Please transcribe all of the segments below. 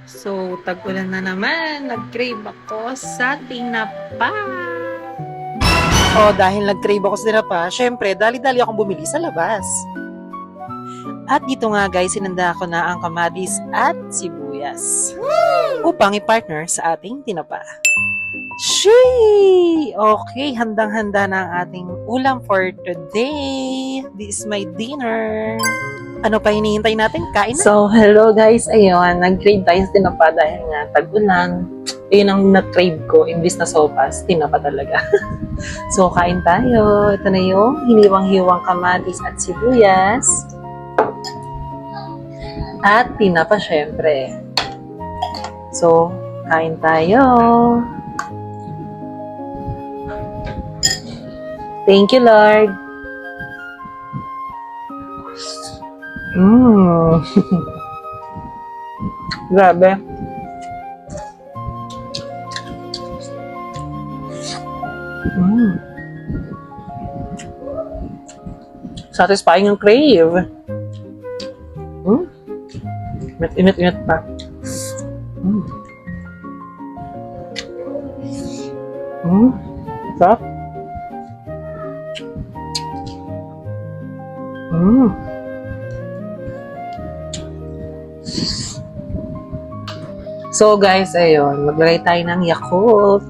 So, tag-ulan na naman. Nag-crave ako sa tinapa. Oh, dahil nag-crave ako sa tinapa, syempre, dali-dali akong bumili sa labas. At dito nga guys, sinanda ko na ang kamatis at sibuyas. Upang i-partner sa ating tinapa. Shee! Okay, handang-handa na ang ating ulam for today. This is my dinner. Ano pa hinihintay natin? Kain na. So, hello guys. Ayun, nag-crave tayo sa tinapa dahil nga tag-ulan. Yun ang na-crave ko. Imbis na sopas, tinapa talaga. So, kain tayo. Ito na yung hiniwang-hiwang kamatis at sibuyas. At tinapa syempre. So, kain tayo. Thank you, Lord. Grabe. Satisfying ang crave. Init-init pa. Sarap. So guys, ayun, maglagay tayo ng Yakult.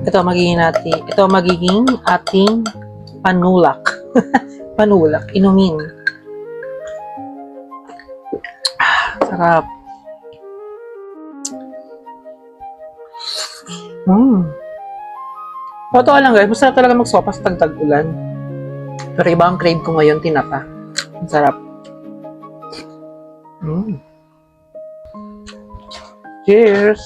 Ito magiging ating panulak. Panulak, inumin. Sarap. Totoo lang guys, masarap talaga magsopa sa tag-ulan. Pero iba ang crave ko ngayon, tinapa. Ang sarap. Cheers!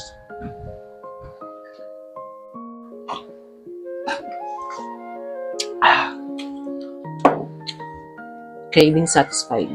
Craving satisfied.